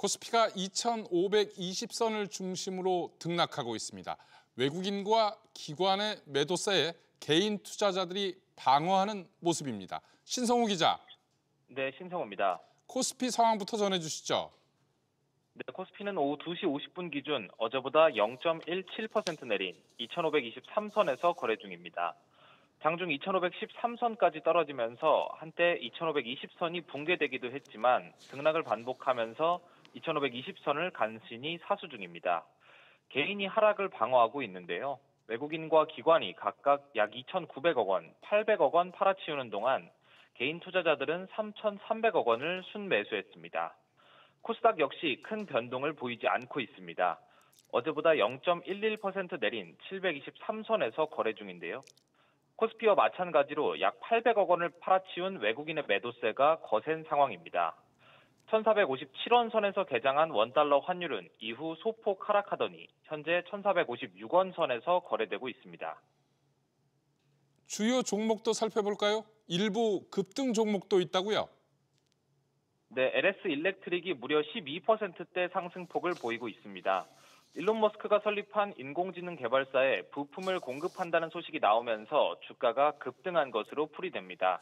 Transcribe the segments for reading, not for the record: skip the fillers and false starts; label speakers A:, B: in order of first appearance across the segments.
A: 코스피가 2,520선을 중심으로 등락하고 있습니다. 외국인과 기관의 매도세에 개인 투자자들이 방어하는 모습입니다. 신성우 기자.
B: 네, 신성우입니다.
A: 코스피 상황부터 전해주시죠.
B: 네, 코스피는 오후 2시 50분 기준 어제보다 0.17% 내린 2,523선에서 거래 중입니다. 장중 2,513선까지 떨어지면서 한때 2,520선이 붕괴되기도 했지만 등락을 반복하면서 2,520선을 간신히 사수 중입니다. 개인이 하락을 방어하고 있는데요. 외국인과 기관이 각각 약 2,900억 원, 800억 원 팔아치우는 동안 개인 투자자들은 3,300억 원을 순매수했습니다. 코스닥 역시 큰 변동을 보이지 않고 있습니다. 어제보다 0.11% 내린 723선에서 거래 중인데요. 코스피와 마찬가지로 약 800억 원을 팔아치운 외국인의 매도세가 거센 상황입니다. 1,457원 선에서 개장한 원달러 환율은 이후 소폭 하락하더니 현재 1,456원 선에서 거래되고 있습니다.
A: 주요 종목도 살펴볼까요? 일부 급등 종목도 있다고요?
B: 네, LS 일렉트릭이 무려 12%대 상승폭을 보이고 있습니다. 일론 머스크가 설립한 인공지능 개발사에 부품을 공급한다는 소식이 나오면서 주가가 급등한 것으로 풀이됩니다.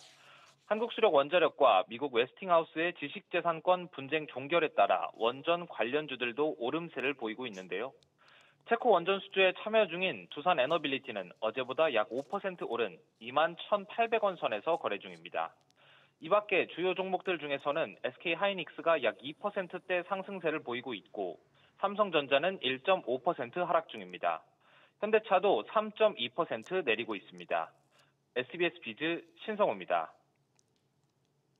B: 한국수력원자력과 미국 웨스팅하우스의 지식재산권 분쟁 종결에 따라 원전 관련주들도 오름세를 보이고 있는데요. 체코 원전 수주에 참여 중인 두산 에너빌리티는 어제보다 약 5% 오른 21,800원 선에서 거래 중입니다. 이 밖에 주요 종목들 중에서는 SK하이닉스가 약 2%대 상승세를 보이고 있고 삼성전자는 1.5% 하락 중입니다. 현대차도 3.2% 내리고 있습니다. SBS 비즈 신성호입니다.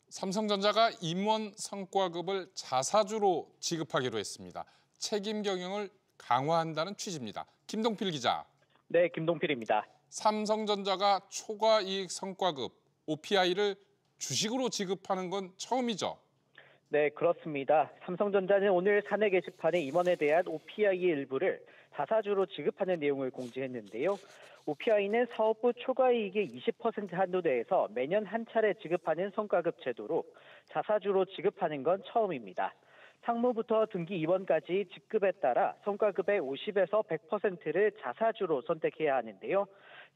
A: 삼성전자가 임원 성과급을 자사주로 지급하기로 했습니다. 책임 경영을 강화한다는 취지입니다. 김동필 기자.
C: 네, 김동필입니다.
A: 삼성전자가 초과 이익 성과급 OPI를 주식으로 지급하는 건 처음이죠?
C: 네, 그렇습니다. 삼성전자는 오늘 사내 게시판에 임원에 대한 OPI 일부를 자사주로 지급하는 내용을 공지했는데요. OPI는 사업부 초과이익의 20% 한도 내에서 매년 한 차례 지급하는 성과급 제도로 자사주로 지급하는 건 처음입니다. 상무부터 등기 임원까지 직급에 따라 성과급의 50에서 100%를 자사주로 선택해야 하는데요.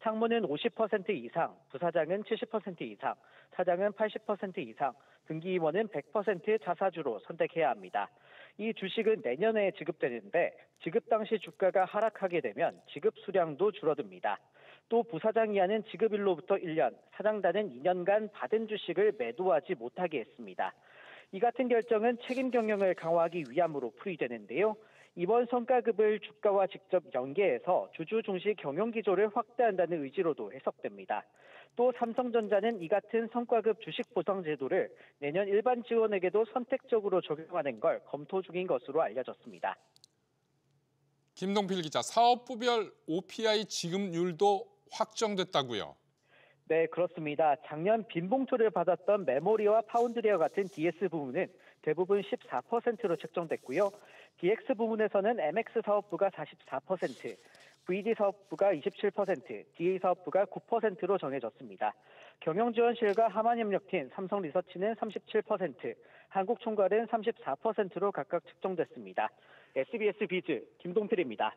C: 상무는 50% 이상, 부사장은 70% 이상, 차장은 80% 이상, 등기 임원은 100% 자사주로 선택해야 합니다. 이 주식은 내년에 지급되는데 지급 당시 주가가 하락하게 되면 지급 수량도 줄어듭니다. 또 부사장 이하는 지급일로부터 1년, 사장단은 2년간 받은 주식을 매도하지 못하게 했습니다. 이 같은 결정은 책임 경영을 강화하기 위함으로 풀이되는데요. 이번 성과급을 주가와 직접 연계해서 주주 중시 경영 기조를 확대한다는 의지로도 해석됩니다. 또 삼성전자는 이 같은 성과급 주식 보상 제도를 내년 일반 직원에게도 선택적으로 적용하는 걸 검토 중인 것으로 알려졌습니다.
A: 김동필 기자, 사업부별 OPI 지급률도 확정됐다고요?
C: 네, 그렇습니다. 작년 빈봉투를 받았던 메모리와 파운드리와 같은 DS 부문은 대부분 14%로 책정됐고요. DX 부문에서는 MX 사업부가 44%, VD 사업부가 27%, DA 사업부가 9%로 정해졌습니다. 경영지원실과 하만협력팀, 삼성리서치는 37%, 한국총괄은 34%로 각각 책정됐습니다. SBS 비즈 김동필입니다.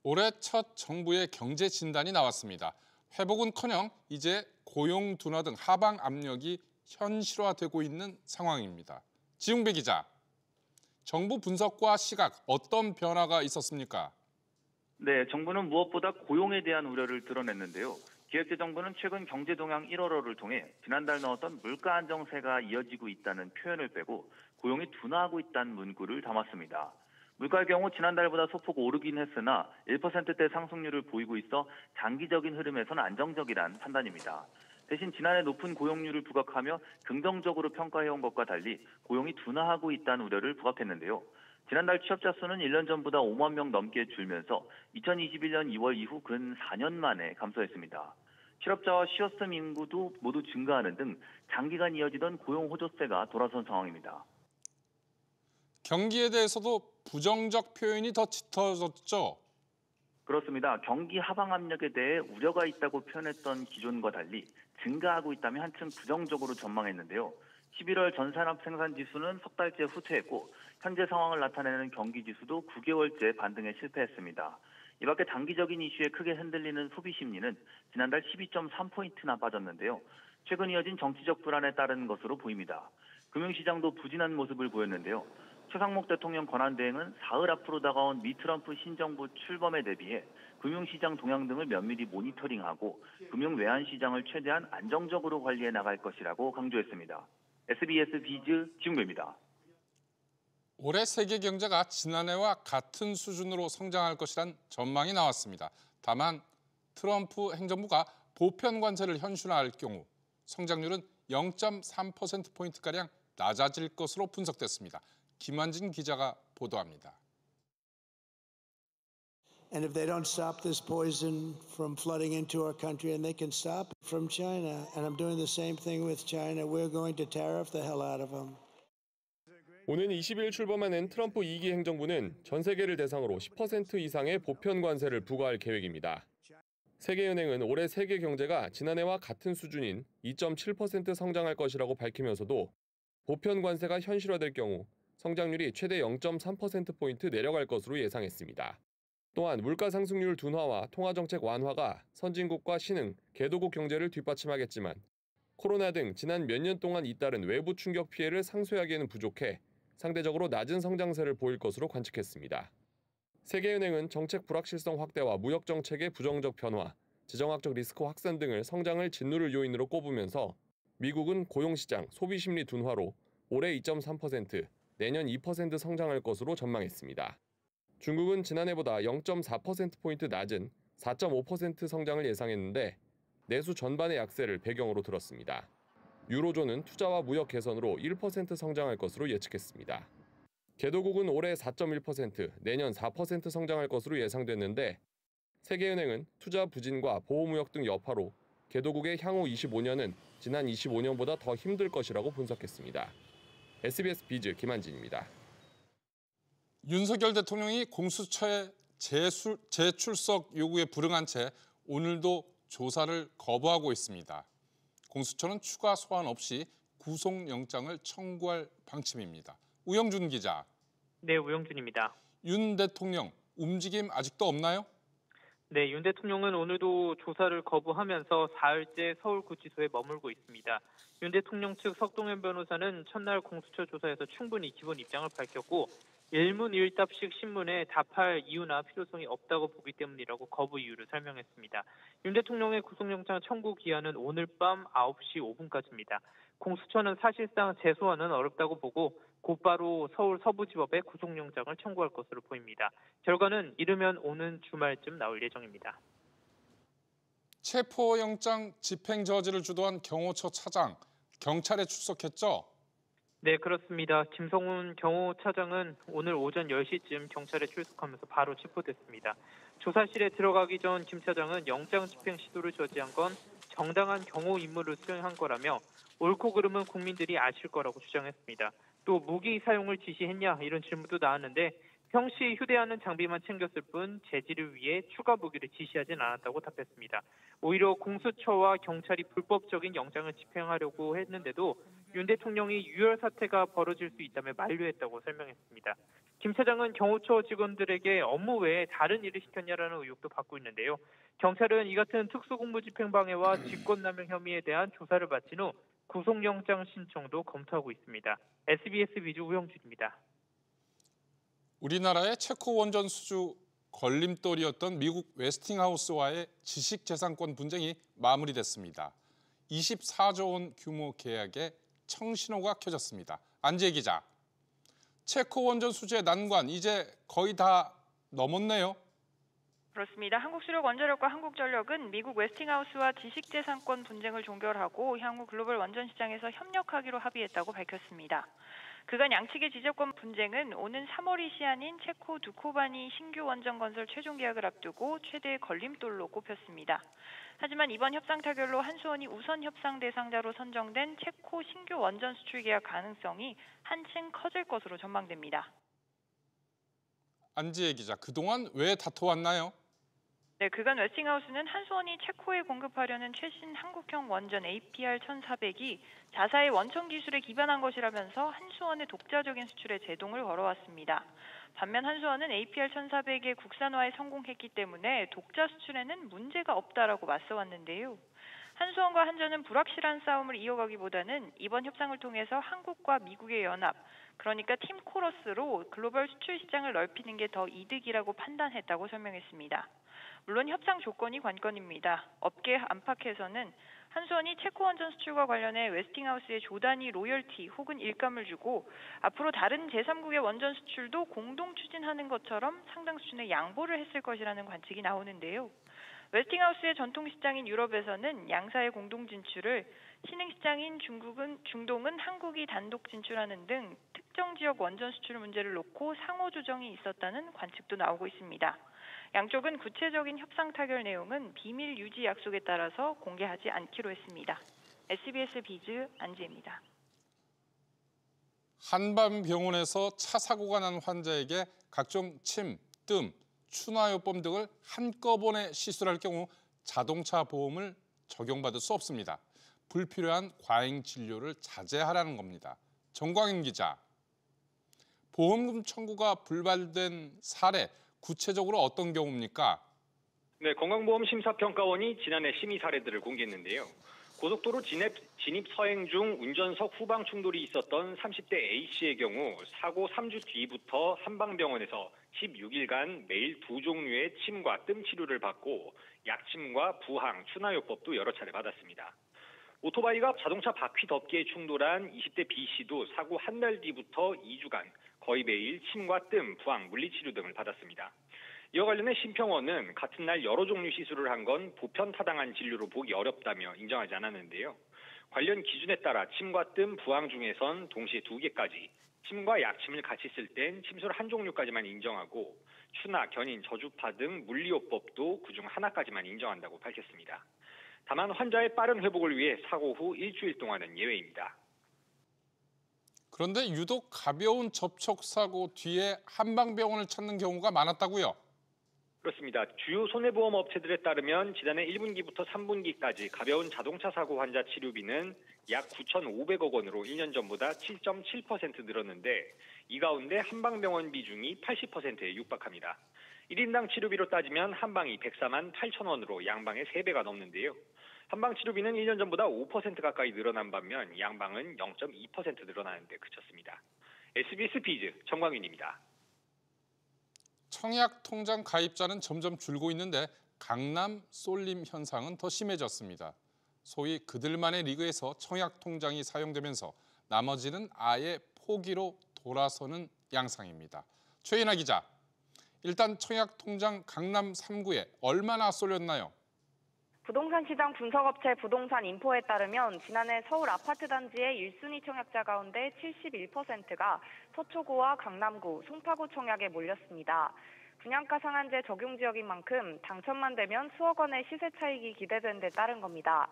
A: 올해 첫 정부의 경제 진단이 나왔습니다. 회복은커녕 이제 고용 둔화 등 하방 압력이 현실화되고 있는 상황입니다. 지웅배 기자, 정부 분석과 시각 어떤 변화가 있었습니까?
D: 네, 정부는 무엇보다 고용에 대한 우려를 드러냈는데요. 기획재정부는 최근 경제동향 1월호를 통해 지난달 넣었던 물가 안정세가 이어지고 있다는 표현을 빼고 고용이 둔화하고 있다는 문구를 담았습니다. 물가의 경우 지난달보다 소폭 오르긴 했으나 1%대 상승률을 보이고 있어 장기적인 흐름에서는 안정적이란 판단입니다. 대신 지난해 높은 고용률을 부각하며 긍정적으로 평가해온 것과 달리 고용이 둔화하고 있다는 우려를 부각했는데요. 지난달 취업자 수는 1년 전보다 5만 명 넘게 줄면서 2021년 2월 이후 근 4년 만에 감소했습니다. 실업자와 쉬어쓰임 인구도 모두 증가하는 등 장기간 이어지던 고용 호조세가 돌아선 상황입니다.
A: 경기에 대해서도 부정적 표현이 더 짙어졌죠?
D: 그렇습니다. 경기 하방 압력에 대해 우려가 있다고 표현했던 기존과 달리 증가하고 있다며 한층 부정적으로 전망했는데요. 11월 전산업 생산 지수는 석 달째 후퇴했고 현재 상황을 나타내는 경기 지수도 9개월째 반등에 실패했습니다. 이 밖에 단기적인 이슈에 크게 흔들리는 소비 심리는 지난달 12.3포인트나 빠졌는데요. 최근 이어진 정치적 불안에 따른 것으로 보입니다. 금융시장도 부진한 모습을 보였는데요. 최상목 대통령 권한대행은 사흘 앞으로 다가온 미 트럼프 신정부 출범에 대비해 금융시장 동향 등을 면밀히 모니터링하고 금융 외환시장을 최대한 안정적으로 관리해 나갈 것이라고 강조했습니다. SBS 비즈 지웅배입니다.
A: 올해 세계 경제가 지난해와 같은 수준으로 성장할 것이란 전망이 나왔습니다. 다만 트럼프 행정부가 보편 관세를 현실화할 경우 성장률은 0.3%포인트가량 낮아질 것으로 분석됐습니다. 김한진 기자가 보도합니다.
E: And if they don't stop this poison from flooding into our country, and they can stop it from China, and I'm doing the same thing with China, we're going to tariff the hell out of them.
F: 오는 20일 출범하는 트럼프 2기 행정부는 전 세계를 대상으로 10% 이상의 보편 관세를 부과할 계획입니다. 세계은행은 올해 세계 경제가 지난해와 같은 수준인 2.7% 성장할 것이라고 밝히면서도 보편 관세가 현실화될 경우 성장률이 최대 0.3%포인트 내려갈 것으로 예상했습니다. 또한 물가 상승률 둔화와 통화정책 완화가 선진국과 신흥, 개도국 경제를 뒷받침하겠지만 코로나 등 지난 몇 년 동안 잇따른 외부 충격 피해를 상쇄하기에는 부족해 상대적으로 낮은 성장세를 보일 것으로 관측했습니다. 세계은행은 정책 불확실성 확대와 무역 정책의 부정적 변화, 지정학적 리스크 확산 등을 성장을 짓누를 요인으로 꼽으면서 미국은 고용시장, 소비심리 둔화로 올해 2.3%, 내년 2% 성장할 것으로 전망했습니다. 중국은 지난해보다 0.4%포인트 낮은 4.5% 성장을 예상했는데 내수 전반의 약세를 배경으로 들었습니다. 유로존은 투자와 무역 개선으로 1% 성장할 것으로 예측했습니다. 개도국은 올해 4.1%, 내년 4% 성장할 것으로 예상됐는데 세계은행은 투자 부진과 보호무역 등 여파로 개도국의 향후 25년은 지난 25년보다 더 힘들 것이라고 분석했습니다. SBS 비즈 김한진입니다.
A: 윤석열 대통령이 공수처의 재출석 요구에 불응한 채 오늘도 조사를 거부하고 있습니다. 공수처는 추가 소환 없이 구속영장을 청구할 방침입니다. 우영준 기자.
G: 네, 우영준입니다.
A: 윤 대통령 움직임 아직도 없나요?
G: 네, 윤 대통령은 오늘도 조사를 거부하면서 사흘째 서울구치소에 머물고 있습니다. 윤 대통령 측 석동현 변호사는 첫날 공수처 조사에서 충분히 기본 입장을 밝혔고 일문일답식 신문에 답할 이유나 필요성이 없다고 보기 때문이라고 거부 이유를 설명했습니다. 윤 대통령의 구속영장 청구 기한은 오늘 밤 9시 5분까지입니다. 공수처는 사실상 재소환은 어렵다고 보고 곧바로 서울 서부지법에 구속영장을 청구할 것으로 보입니다. 결과는 이르면 오는 주말쯤 나올 예정입니다.
A: 체포영장 집행저지를 주도한 경호처 차장, 경찰에 출석했죠?
G: 네, 그렇습니다. 김성훈 경호차장은 오늘 오전 10시쯤 경찰에 출석하면서 바로 체포됐습니다. 조사실에 들어가기 전 김 차장은 영장 집행 시도를 저지한 건 정당한 경호 임무를 수행한 거라며 옳고 그름은 국민들이 아실 거라고 주장했습니다. 또 무기 사용을 지시했냐 이런 질문도 나왔는데 평시 휴대하는 장비만 챙겼을 뿐 제지를 위해 추가 무기를 지시하진 않았다고 답했습니다. 오히려 공수처와 경찰이 불법적인 영장을 집행하려고 했는데도 윤 대통령이 유혈 사태가 벌어질 수 있다며 만류했다고 설명했습니다. 김 차장은 경호처 직원들에게 업무 외에 다른 일을 시켰냐라는 의혹도 받고 있는데요. 경찰은 이 같은 특수공무집행방해와 직권남용 혐의에 대한 조사를 마친 후 구속영장 신청도 검토하고 있습니다. SBS 비즈 우영준입니다.
A: 우리나라의 체코 원전 수주 걸림돌이었던 미국 웨스팅하우스와의 지식재산권 분쟁이 마무리됐습니다. 24조 원 규모 계약에 청신호가 켜졌습니다. 안지혜 기자. 체코 원전 수주의 난관 이제 거의 다 넘었네요.
H: 그렇습니다. 한국수력원자력과 한국전력은 미국 웨스팅하우스와 지식재산권 분쟁을 종결하고 향후 글로벌 원전 시장에서 협력하기로 합의했다고 밝혔습니다. 그간 양측의 지적권 분쟁은 오는 3월이 시한인 체코 두코바니 신규 원전 건설 최종 계약을 앞두고 최대의 걸림돌로 꼽혔습니다. 하지만 이번 협상 타결로 한수원이 우선 협상 대상자로 선정된 체코 신규 원전 수출 계약 가능성이 한층 커질 것으로 전망됩니다.
A: 안지혜 기자, 그동안 왜 다퉈왔나요?
H: 네, 그간 웨스팅하우스는 한수원이 체코에 공급하려는 최신 한국형 원전 APR 1400이 자사의 원천 기술에 기반한 것이라면서 한수원의 독자적인 수출에 제동을 걸어왔습니다. 반면 한수원은 APR 1400의 국산화에 성공했기 때문에 독자 수출에는 문제가 없다라고 맞서왔는데요. 한수원과 한전은 불확실한 싸움을 이어가기보다는 이번 협상을 통해서 한국과 미국의 연합, 그러니까 팀 코러스로 글로벌 수출 시장을 넓히는 게 더 이득이라고 판단했다고 설명했습니다. 물론 협상 조건이 관건입니다. 업계 안팎에서는 한수원이 체코 원전 수출과 관련해 웨스팅하우스에 조단위 로열티 혹은 일감을 주고 앞으로 다른 제3국의 원전 수출도 공동 추진하는 것처럼 상당 수준의 양보를 했을 것이라는 관측이 나오는데요. 웨스팅하우스의 전통 시장인 유럽에서는 양사의 공동 진출을 신흥 시장인 중동은 한국이 단독 진출하는 등 특정 지역 원전 수출 문제를 놓고 상호 조정이 있었다는 관측도 나오고 있습니다. 양쪽은 구체적인 협상 타결 내용은 비밀 유지 약속에 따라서 공개하지 않기로 했습니다. SBS 비즈 안지혜입니다.
A: 한밤병원에서 차 사고가 난 환자에게 각종 침, 뜸, 추나요법 등을 한꺼번에 시술할 경우 자동차 보험을 적용받을 수 없습니다. 불필요한 과잉 진료를 자제하라는 겁니다. 정광인 기자, 보험금 청구가 불발된 사례, 구체적으로 어떤 경우입니까?
I: 네, 건강보험 심사평가원이 지난해 심의 사례들을 공개했는데요. 고속도로 진입 서행 중 운전석 후방 충돌이 있었던 30대 A씨의 경우 사고 3주 뒤부터 한방병원에서 16일간 매일 2종류의 침과 뜸 치료를 받고 약침과 부항, 추나요법도 여러 차례 받았습니다. 오토바이가 자동차 바퀴 덮개에 충돌한 20대 B씨도 사고 한 달 뒤부터 2주간 거의 매일 침과 뜸, 부항, 물리치료 등을 받았습니다. 이와 관련해 심평원은 같은 날 여러 종류 시술을 한 건 보편타당한 진료로 보기 어렵다며 인정하지 않았는데요. 관련 기준에 따라 침과 뜸, 부항 중에선 동시에 2개까지, 침과 약침을 같이 쓸 땐 침술 한 종류까지만 인정하고 추나, 견인, 저주파 등 물리요법도 그중 하나까지만 인정한다고 밝혔습니다. 다만 환자의 빠른 회복을 위해 사고 후 일주일 동안은 예외입니다.
A: 그런데 유독 가벼운 접촉사고 뒤에 한방병원을 찾는 경우가 많았다고요?
I: 그렇습니다. 주요 손해보험 업체들에 따르면 지난해 1분기부터 3분기까지 가벼운 자동차 사고 환자 치료비는 약 9,500억 원으로 1년 전보다 7.7% 늘었는데 이 가운데 한방병원 비중이 80%에 육박합니다. 1인당 치료비로 따지면 한방이 104만 8천 원으로 양방의 3배가 넘는데요. 한방 치료비는 1년 전보다 5% 가까이 늘어난 반면 양방은 0.2% 늘어나는 데 그쳤습니다. SBS 비즈 정광윤입니다.
A: 청약통장 가입자는 점점 줄고 있는데 강남 쏠림 현상은 더 심해졌습니다. 소위 그들만의 리그에서 청약통장이 사용되면서 나머지는 아예 포기로 돌아서는 양상입니다. 최인아 기자, 일단 청약통장 강남 3구에 얼마나 쏠렸나요?
J: 부동산 시장 분석업체 부동산인포에 따르면 지난해 서울 아파트 단지의 1순위 청약자 가운데 71%가 서초구와 강남구, 송파구 청약에 몰렸습니다. 분양가 상한제 적용 지역인 만큼 당첨만 되면 수억 원의 시세 차익이 기대된 데 따른 겁니다.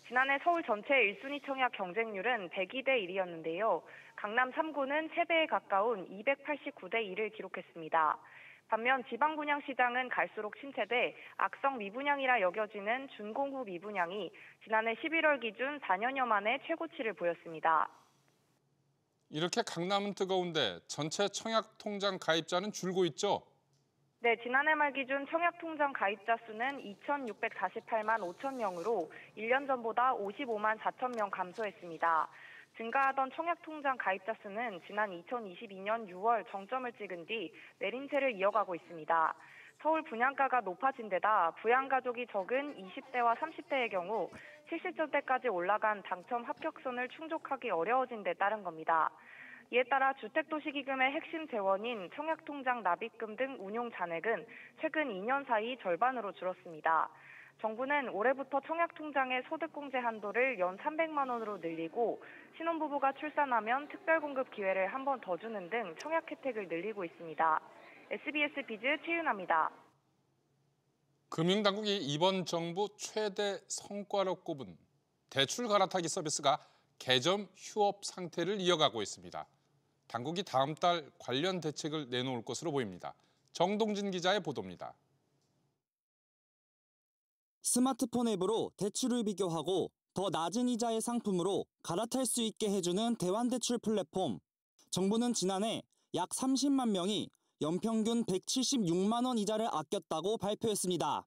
J: 지난해 서울 전체 1순위 청약 경쟁률은 102대 1이었는데요. 강남 3구는 3배에 가까운 289대 1을 기록했습니다. 반면 지방분양시장은 갈수록 침체돼 악성 미분양이라 여겨지는 준공후 미분양이 지난해 11월 기준 4년여 만에 최고치를 보였습니다.
A: 이렇게 강남은 뜨거운데 전체 청약통장 가입자는 줄고 있죠?
J: 네, 지난해 말 기준 청약통장 가입자 수는 2,648만 5천 명으로 1년 전보다 55만 4천 명 감소했습니다. 증가하던 청약통장 가입자 수는 지난 2022년 6월 정점을 찍은 뒤 내림세를 이어가고 있습니다. 서울 분양가가 높아진 데다 부양가족이 적은 20대와 30대의 경우 70점대까지 올라간 당첨 합격선을 충족하기 어려워진 데 따른 겁니다. 이에 따라 주택도시기금의 핵심 재원인 청약통장 납입금 등 운용 잔액은 최근 2년 사이 절반으로 줄었습니다. 정부는 올해부터 청약통장의 소득공제 한도를 연 300만 원으로 늘리고 신혼부부가 출산하면 특별공급 기회를 한 번 더 주는 등 청약 혜택을 늘리고 있습니다. SBS 비즈 최윤아입니다.
A: 금융당국이 이번 정부 최대 성과로 꼽은 대출 갈아타기 서비스가 개점 휴업 상태를 이어가고 있습니다. 당국이 다음 달 관련 대책을 내놓을 것으로 보입니다. 정동진 기자의 보도입니다.
K: 스마트폰 앱으로 대출을 비교하고 더 낮은 이자의 상품으로 갈아탈 수 있게 해주는 대환대출 플랫폼. 정부는 지난해 약 30만 명이 연평균 176만 원 이자를 아꼈다고 발표했습니다.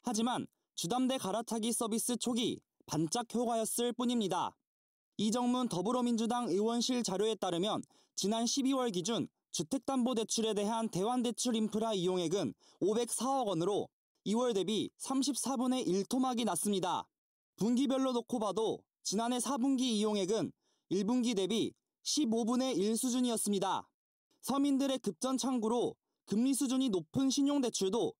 K: 하지만 주담대 갈아타기 서비스 초기 반짝 효과였을 뿐입니다. 이정문 더불어민주당 의원실 자료에 따르면 지난 12월 기준 주택담보대출에 대한 대환대출 인프라 이용액은 504억 원으로 2월 대비 34분의 1 토막이 났습니다. 분기별로 놓고 봐도 지난해 4분기 이용액은 1분기 대비 15분의 1 수준이었습니다. 서민들의 급전 창구로 금리 수준이 높은 신용대출도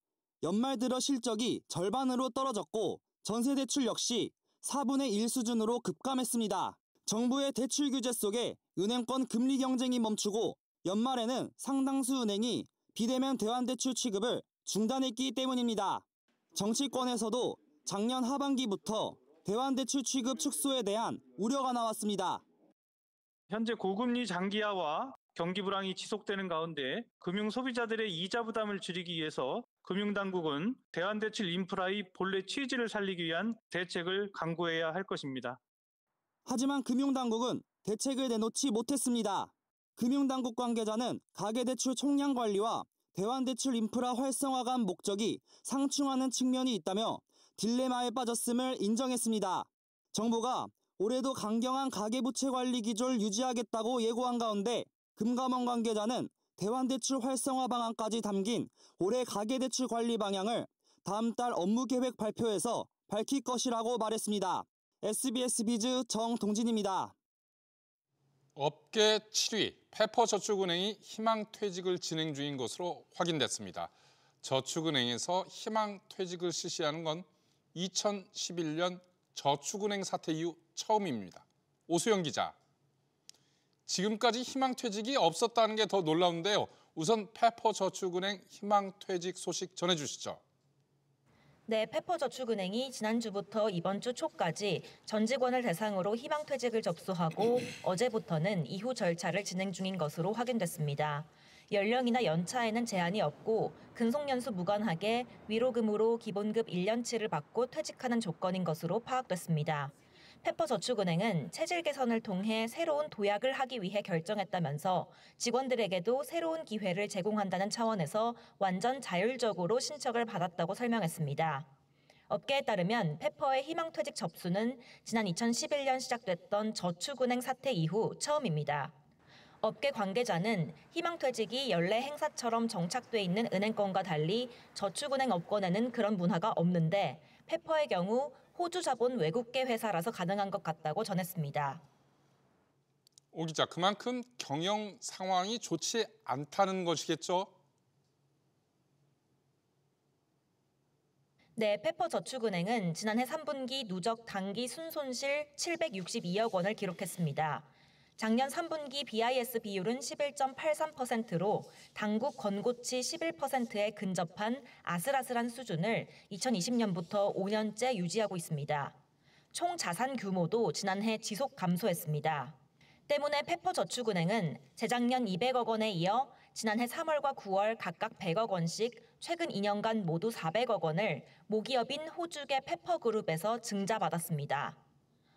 K: 연말 들어 실적이 절반으로 떨어졌고 전세대출 역시 4분의 1 수준으로 급감했습니다. 정부의 대출 규제 속에 은행권 금리 경쟁이 멈추고 연말에는 상당수 은행이 비대면 대환대출 취급을 중단했기 때문입니다. 정치권에서도 작년 하반기부터 대환대출 취급 축소에 대한 우려가 나왔습니다.
L: 현재 고금리 장기화와 경기 불황이 지속되는 가운데 금융 소비자들의 이자 부담을 줄이기 위해서 금융당국은 대환대출 인프라의 본래 취지를 살리기 위한 대책을 강구해야 할 것입니다.
K: 하지만 금융당국은 대책을 내놓지 못했습니다. 금융당국 관계자는 가계대출 총량 관리와 대환대출 인프라 활성화가 목적이 상충하는 측면이 있다며 딜레마에 빠졌음을 인정했습니다. 정부가 올해도 강경한 가계부채 관리 기조를 유지하겠다고 예고한 가운데 금감원 관계자는 대환대출 활성화 방안까지 담긴 올해 가계대출 관리 방향을 다음 달 업무계획 발표에서 밝힐 것이라고 말했습니다. SBS 비즈 정동진입니다.
A: 업계 7위 페퍼저축은행이 희망퇴직을 진행 중인 것으로 확인됐습니다. 저축은행에서 희망퇴직을 실시하는 건 2011년 저축은행 사태 이후 처음입니다. 오수영 기자. 지금까지 희망퇴직이 없었다는 게 더 놀라운데요. 우선 페퍼저축은행 희망퇴직 소식 전해주시죠.
M: 네, 페퍼저축은행이 지난주부터 이번 주 초까지 전 직원을 대상으로 희망퇴직을 접수하고 어제부터는 이후 절차를 진행 중인 것으로 확인됐습니다. 연령이나 연차에는 제한이 없고 근속연수 무관하게 위로금으로 기본급 1년치를 받고 퇴직하는 조건인 것으로 파악됐습니다. 페퍼저축은행은 체질 개선을 통해 새로운 도약을 하기 위해 결정했다면서 직원들에게도 새로운 기회를 제공한다는 차원에서 완전 자율적으로 신청을 받았다고 설명했습니다. 업계에 따르면 페퍼의 희망퇴직 접수는 지난 2011년 시작됐던 저축은행 사태 이후 처음입니다. 업계 관계자는 희망퇴직이 연례 행사처럼 정착돼 있는 은행권과 달리 저축은행 업권에는 그런 문화가 없는데 페퍼의 경우 호주 자본 외국계 회사라서 가능한 것 같다고 전했습니다.
A: 오 기자, 그만큼 경영 상황이 좋지 않다는 것이겠죠?
M: 네, 페퍼저축은행은 지난해 3분기 누적 당기 순손실 762억 원을 기록했습니다. 작년 3분기 BIS 비율은 11.83%로 당국 건고치 11%에 근접한 아슬아슬한 수준을 2020년부터 5년째 유지하고 있습니다. 총 자산 규모도 지난해 지속 감소했습니다. 때문에 페퍼저축은행은 재작년 200억 원에 이어 지난해 3월과 9월 각각 100억 원씩 최근 2년간 모두 400억 원을 모기업인 호주계 페퍼그룹에서 증자받았습니다.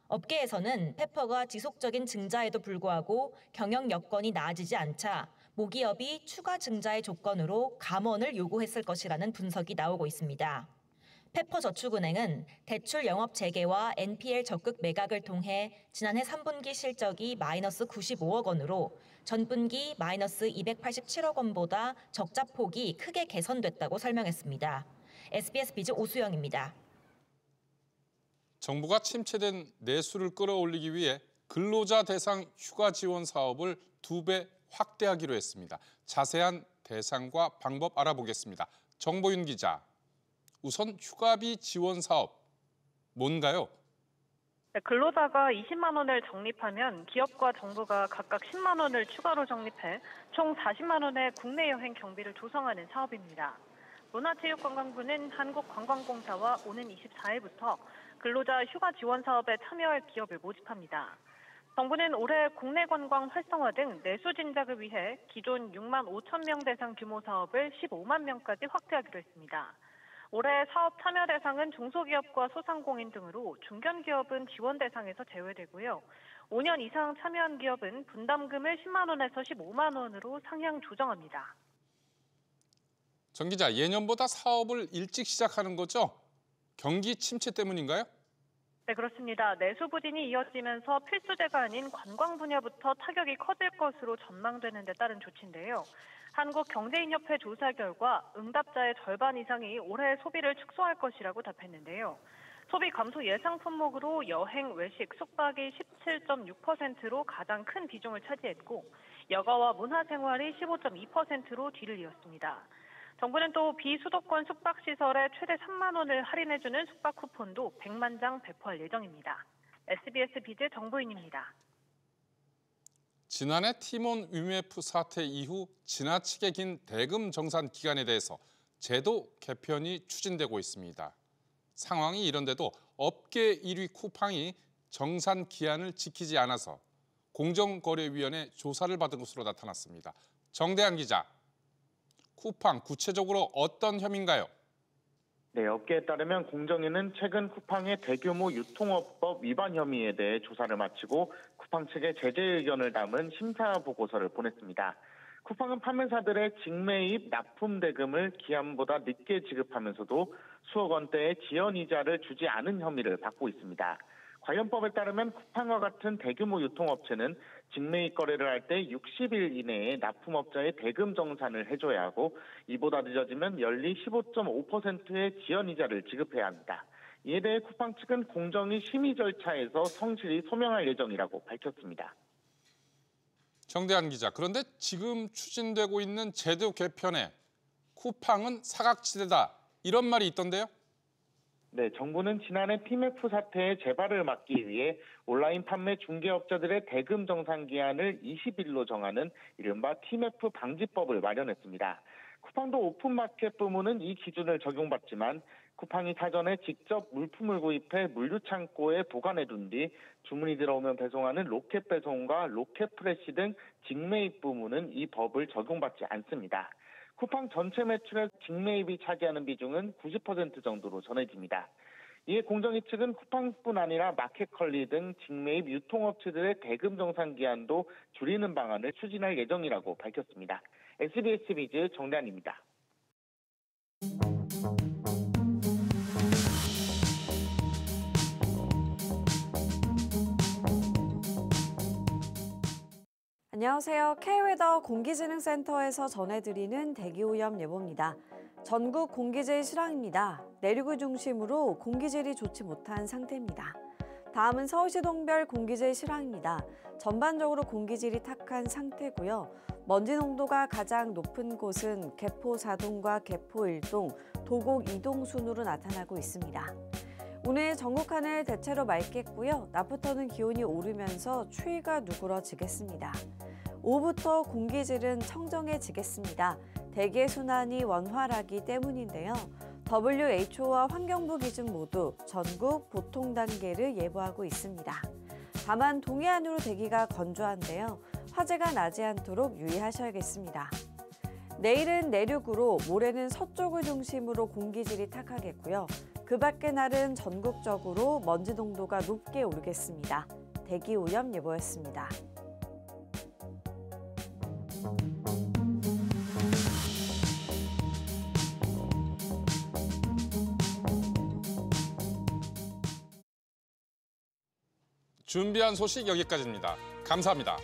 M: 업계에서는 페퍼가 지속적인 증자에도 불구하고 경영 여건이 나아지지 않자 모기업이 추가 증자의 조건으로 감원을 요구했을 것이라는 분석이 나오고 있습니다. 페퍼저축은행은 대출 영업 재개와 NPL 적극 매각을 통해 지난해 3분기 실적이 마이너스 95억 원으로 전분기 마이너스 287억 원보다 적자 폭이 크게 개선됐다고 설명했습니다. SBS 비즈 오수영입니다.
A: 정부가 침체된 내수를 끌어올리기 위해 근로자 대상 휴가 지원 사업을 2배 확대하기로 했습니다. 자세한 대상과 방법 알아보겠습니다. 정보윤 기자. 우선 휴가비 지원 사업, 뭔가요?
J: 근로자가 20만 원을 적립하면 기업과 정부가 각각 10만 원을 추가로 적립해 총 40만 원의 국내 여행 경비를 조성하는 사업입니다. 문화체육관광부는 한국관광공사와 오는 24일부터 근로자 휴가 지원 사업에 참여할 기업을 모집합니다. 정부는 올해 국내 관광 활성화 등 내수 진작을 위해 기존 6만 5천 명 대상 규모 사업을 15만 명까지 확대하기로 했습니다.
N: 올해 사업 참여 대상은 중소기업과 소상공인 등으로 중견기업은 지원 대상에서 제외되고요. 5년 이상 참여한 기업은 분담금을 10만 원에서 15만 원으로 상향 조정합니다.
A: 정 기자, 예년보다 사업을 일찍 시작하는 거죠? 경기 침체 때문인가요?
N: 네, 그렇습니다. 내수 부진이 이어지면서 필수재가 아닌 관광 분야부터 타격이 커질 것으로 전망되는 데 따른 조치인데요. 한국경제인협회 조사 결과 응답자의 절반 이상이 올해 소비를 축소할 것이라고 답했는데요. 소비 감소 예상 품목으로 여행, 외식, 숙박이 17.6%로 가장 큰 비중을 차지했고 여가와 문화생활이 15.2%로 뒤를 이었습니다. 정부는 또 비수도권 숙박시설에 최대 3만 원을 할인해주는 숙박 쿠폰도 100만 장 배포할 예정입니다. SBS 비즈 정보인입니다.
A: 지난해 티몬 위메프 사태 이후 지나치게 긴 대금 정산 기간에 대해서 제도 개편이 추진되고 있습니다. 상황이 이런데도 업계 1위 쿠팡이 정산 기한을 지키지 않아서 공정거래위원회 조사를 받은 것으로 나타났습니다. 정대한 기자, 쿠팡 구체적으로 어떤 혐의인가요?
O: 네, 업계에 따르면 공정위는 최근 쿠팡의 대규모 유통업법 위반 혐의에 대해 조사를 마치고 쿠팡 측에 제재 의견을 담은 심사 보고서를 보냈습니다. 쿠팡은 판매사들의 직매입 납품 대금을 기한보다 늦게 지급하면서도 수억 원대의 지연이자를 주지 않은 혐의를 받고 있습니다. 관련 법에 따르면 쿠팡과 같은 대규모 유통업체는 직매입 거래를 할 때 60일 이내에 납품업자의 대금 정산을 해줘야 하고 이보다 늦어지면 연리 15.5%의 지연이자를 지급해야 합니다. 이에 대해 쿠팡 측은 공정위 심의 절차에서 성실히 소명할 예정이라고 밝혔습니다.
A: 정대한 기자, 그런데 지금 추진되고 있는 제도 개편에 쿠팡은 사각지대다 이런 말이 있던데요?
O: 네, 정부는 지난해 티메프 사태의 재발을 막기 위해 온라인 판매 중개업자들의 대금 정산 기한을 20일로 정하는 이른바 티메프 방지법을 마련했습니다. 쿠팡도 오픈마켓 부문은 이 기준을 적용받지만 쿠팡이 사전에 직접 물품을 구입해 물류창고에 보관해둔 뒤 주문이 들어오면 배송하는 로켓 배송과 로켓 프레시 등 직매입 부문은 이 법을 적용받지 않습니다. 쿠팡 전체 매출의 직매입이 차지하는 비중은 90% 정도로 전해집니다. 이에 공정위 측은 쿠팡뿐 아니라 마켓컬리 등 직매입 유통업체들의 대금 정산 기한도 줄이는 방안을 추진할 예정이라고 밝혔습니다. SBS 비즈 정대한입니다.
P: 안녕하세요. K웨더 공기지능센터에서 전해드리는 대기오염 예보입니다. 전국 공기질 실황입니다. 내륙을 중심으로 공기질이 좋지 못한 상태입니다. 다음은 서울시 동별 공기질 실황입니다. 전반적으로 공기질이 탁한 상태고요. 먼지 농도가 가장 높은 곳은 개포 4동과 개포 1동, 도곡 2동 순으로 나타나고 있습니다. 오늘 전국 하늘 대체로 맑겠고요. 낮부터는 기온이 오르면서 추위가 누그러지겠습니다. 오후부터 공기질은 청정해지겠습니다. 대기의 순환이 원활하기 때문인데요. WHO와 환경부 기준 모두 전국 보통 단계를 예보하고 있습니다. 다만 동해안으로 대기가 건조한데요. 화재가 나지 않도록 유의하셔야겠습니다. 내일은 내륙으로, 모레는 서쪽을 중심으로 공기질이 탁하겠고요. 그 밖의 날은 전국적으로 먼지 농도가 높게 오르겠습니다. 대기오염 예보였습니다.
A: 준비한 소식 여기까지입니다. 감사합니다.